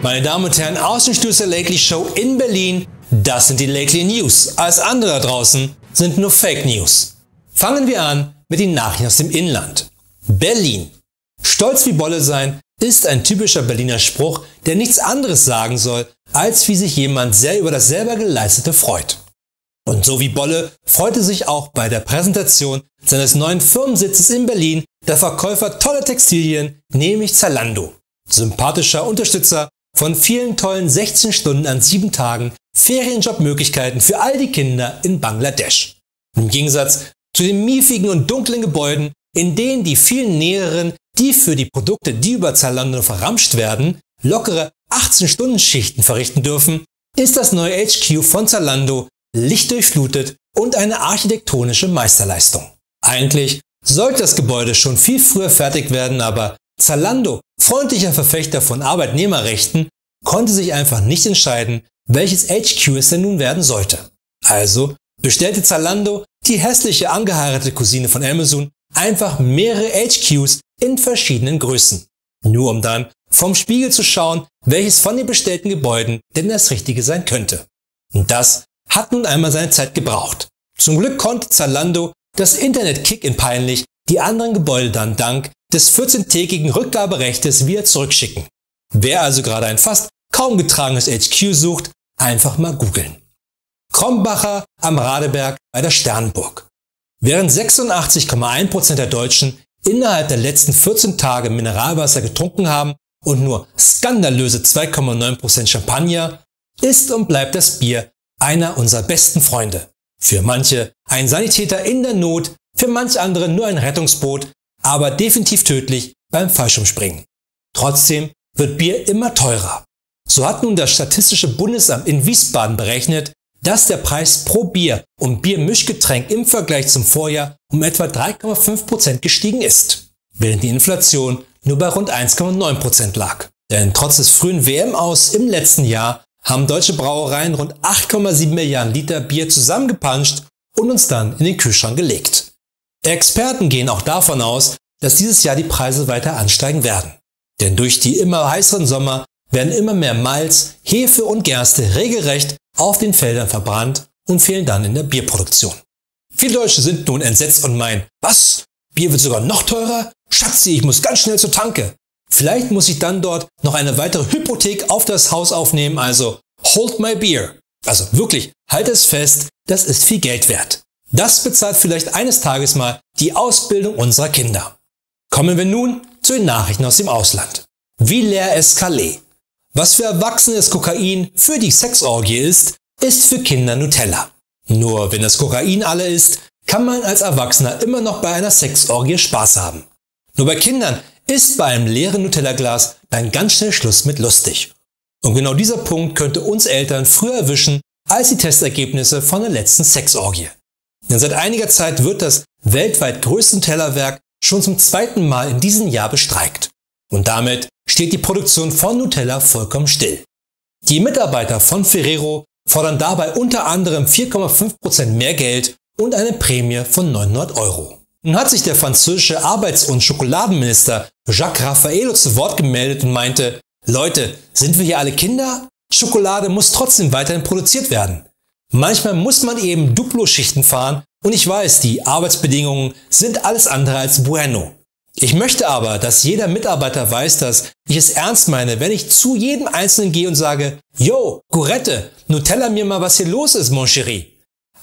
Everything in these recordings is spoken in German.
Meine Damen und Herren, aus dem Studio der Lately Show in Berlin, das sind die Lately News. Alles andere da draußen sind nur Fake News. Fangen wir an mit den Nachrichten aus dem Inland. Berlin. Stolz wie Bolle sein ist ein typischer Berliner Spruch, der nichts anderes sagen soll, als wie sich jemand sehr über das selber Geleistete freut. Und so wie Bolle freute sich auch bei der Präsentation seines neuen Firmensitzes in Berlin der Verkäufer toller Textilien, nämlich Zalando. Sympathischer Unterstützer von vielen tollen 16 Stunden an 7 Tagen Ferienjobmöglichkeiten für all die Kinder in Bangladesch. Im Gegensatz zu den miefigen und dunklen Gebäuden, in denen die vielen Näheren, die für die Produkte, die über Zalando verramscht werden, lockere 18-Stunden-Schichten verrichten dürfen, ist das neue HQ von Zalando lichtdurchflutet und eine architektonische Meisterleistung. Eigentlich sollte das Gebäude schon viel früher fertig werden, aber Zalando, freundlicher Verfechter von Arbeitnehmerrechten, konnte sich einfach nicht entscheiden, welches HQ es denn nun werden sollte. Also bestellte Zalando, die hässliche angeheiratete Cousine von Amazon, einfach mehrere HQs in verschiedenen Größen. Nur um dann vom Spiegel zu schauen, welches von den bestellten Gebäuden denn das richtige sein könnte. Und das hat nun einmal seine Zeit gebraucht. Zum Glück konnte Zalando das Internet kick in peinlich die anderen Gebäude dann dank des 14-tägigen Rückgaberechtes wieder zurückschicken. Wer also gerade ein fast kaum getragenes HQ sucht, einfach mal googeln. Krombacher am Radeberg bei der Sternburg. Während 86,1% der Deutschen innerhalb der letzten 14 Tage Mineralwasser getrunken haben und nur skandalöse 2,9% Champagner, ist und bleibt das Bier einer unserer besten Freunde. Für manche ein Sanitäter in der Not, für manch andere nur ein Rettungsboot, aber definitiv tödlich beim Fallschirmspringen. Trotzdem wird Bier immer teurer. So hat nun das Statistische Bundesamt in Wiesbaden berechnet, dass der Preis pro Bier und Biermischgetränk im Vergleich zum Vorjahr um etwa 3,5% gestiegen ist, während die Inflation nur bei rund 1,9% lag. Denn trotz des frühen WM-Aus im letzten Jahr haben deutsche Brauereien rund 8,7 Milliarden Liter Bier zusammengepanscht und uns dann in den Kühlschrank gelegt. Experten gehen auch davon aus, dass dieses Jahr die Preise weiter ansteigen werden. Denn durch die immer heißeren Sommer werden immer mehr Malz, Hefe und Gerste regelrecht auf den Feldern verbrannt und fehlen dann in der Bierproduktion. Viele Deutsche sind nun entsetzt und meinen, was? Bier wird sogar noch teurer? Schatzi, ich muss ganz schnell zur Tanke. Vielleicht muss ich dann dort noch eine weitere Hypothek auf das Haus aufnehmen, also hold my beer. Also wirklich, halt es fest, das ist viel Geld wert. Das bezahlt vielleicht eines Tages mal die Ausbildung unserer Kinder. Kommen wir nun zu den Nachrichten aus dem Ausland. Villers Escalés. Was für Erwachsene das Kokain für die Sexorgie ist für Kinder Nutella. Nur wenn das Kokain alle ist, kann man als Erwachsener immer noch bei einer Sexorgie Spaß haben. Nur bei Kindern ist bei einem leeren Nutella-Glas dann ganz schnell Schluss mit lustig. Und genau dieser Punkt könnte uns Eltern früher erwischen als die Testergebnisse von der letzten Sexorgie. Denn seit einiger Zeit wird das weltweit größte Nutella-Werk schon zum 2. Mal in diesem Jahr bestreikt. Und damit steht die Produktion von Nutella vollkommen still. Die Mitarbeiter von Ferrero fordern dabei unter anderem 4,5% mehr Geld und eine Prämie von 900 €. Nun hat sich der französische Arbeits- und Schokoladenminister Jacques Raffaello zu Wort gemeldet und meinte, Leute, sind wir hier alle Kinder? Schokolade muss trotzdem weiterhin produziert werden. Manchmal muss man eben Duplo-Schichten fahren und ich weiß, die Arbeitsbedingungen sind alles andere als bueno. Ich möchte aber, dass jeder Mitarbeiter weiß, dass ich es ernst meine, wenn ich zu jedem Einzelnen gehe und sage, yo, Gourette, Nutella mir mal, was hier los ist, mon chéri.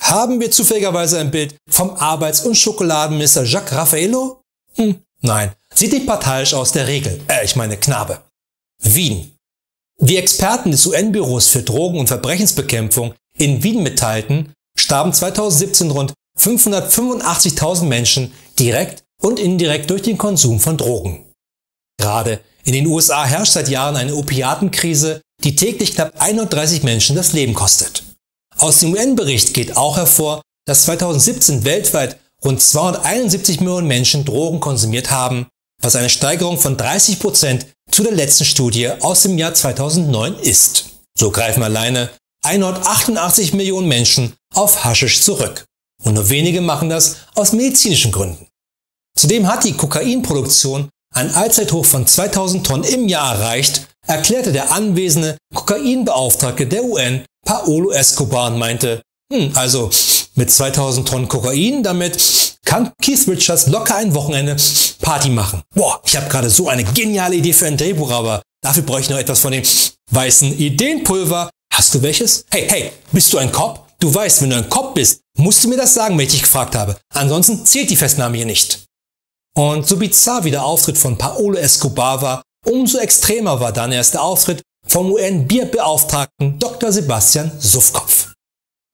Haben wir zufälligerweise ein Bild vom Arbeits- und Schokoladenminister Jacques Raffaello? Nein, sieht nicht parteiisch aus, der Regel. Ich meine Knabe. Wien. Wie Experten des UN-Büros für Drogen- und Verbrechensbekämpfung in Wien mitteilten, starben 2017 rund 585.000 Menschen direkt und indirekt durch den Konsum von Drogen. Gerade in den USA herrscht seit Jahren eine Opiatenkrise, die täglich knapp 130 Menschen das Leben kostet. Aus dem UN-Bericht geht auch hervor, dass 2017 weltweit rund 271 Millionen Menschen Drogen konsumiert haben, was eine Steigerung von 30% zu der letzten Studie aus dem Jahr 2009 ist. So greifen alleine 188 Millionen Menschen auf Haschisch zurück. Und nur wenige machen das aus medizinischen Gründen. Zudem hat die Kokainproduktion ein Allzeithoch von 2000 Tonnen im Jahr erreicht, erklärte der anwesende Kokainbeauftragte der UN, Paolo Escobar, und meinte, also mit 2000 Tonnen Kokain, damit kann Keith Richards locker ein Wochenende Party machen. Boah, ich habe gerade so eine geniale Idee für ein Drehbuch, aber dafür brauche ich noch etwas von dem weißen Ideenpulver. Hast du welches? Hey, bist du ein Cop? Du weißt, wenn du ein Cop bist, musst du mir das sagen, wenn ich dich gefragt habe. Ansonsten zählt die Festnahme hier nicht. Und so bizarr wie der Auftritt von Paolo Escobar war, umso extremer war dann erst der Auftritt vom UN-Bierbeauftragten Dr. Sebastian Suffkopf.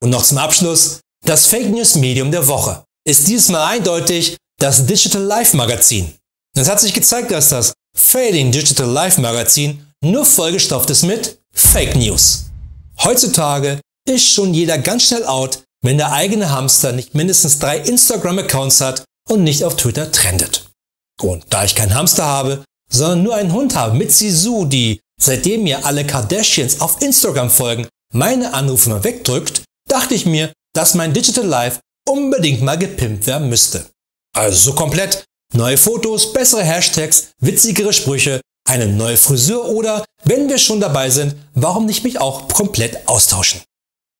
Und noch zum Abschluss, das Fake News Medium der Woche ist dieses Mal eindeutig das Digital Life Magazin. Es hat sich gezeigt, dass das Failing Digital Life Magazin nur vollgestopft ist mit Fake News. Heutzutage ist schon jeder ganz schnell out, wenn der eigene Hamster nicht mindestens 3 Instagram-Accounts hat und nicht auf Twitter trendet. Und da ich keinen Hamster habe, sondern nur einen Hund habe mit Sisu, die, seitdem mir alle Kardashians auf Instagram folgen, meine Anrufe mal wegdrückt, dachte ich mir, dass mein Digital Life unbedingt mal gepimpt werden müsste. Also so komplett. Neue Fotos, bessere Hashtags, witzigere Sprüche, eine neue Frisur oder, wenn wir schon dabei sind, warum nicht mich auch komplett austauschen?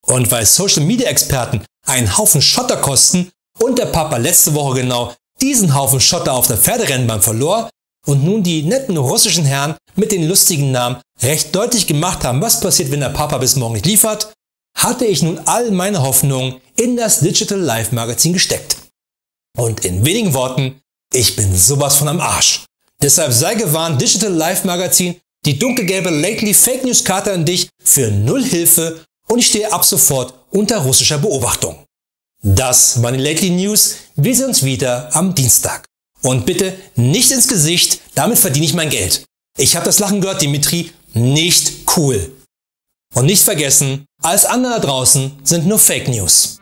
Und weil Social Media Experten einen Haufen Schotter kosten und der Papa letzte Woche genau diesen Haufen Schotter auf der Pferderennbahn verlor und nun die netten russischen Herren mit den lustigen Namen recht deutlich gemacht haben, was passiert, wenn der Papa bis morgen nicht liefert, hatte ich nun all meine Hoffnungen in das Digital Life Magazin gesteckt. Und in wenigen Worten, ich bin sowas von am Arsch. Deshalb sei gewarnt, Digital Life Magazin, die dunkelgelbe Lately Fake News Karte an dich für 0 Hilfe und ich stehe ab sofort unter russischer Beobachtung. Das waren die Lately News. Wir sehen uns wieder am Dienstag. Und bitte nicht ins Gesicht, damit verdiene ich mein Geld. Ich habe das Lachen gehört, Dimitri, nicht cool. Und nicht vergessen, alles andere da draußen sind nur Fake News.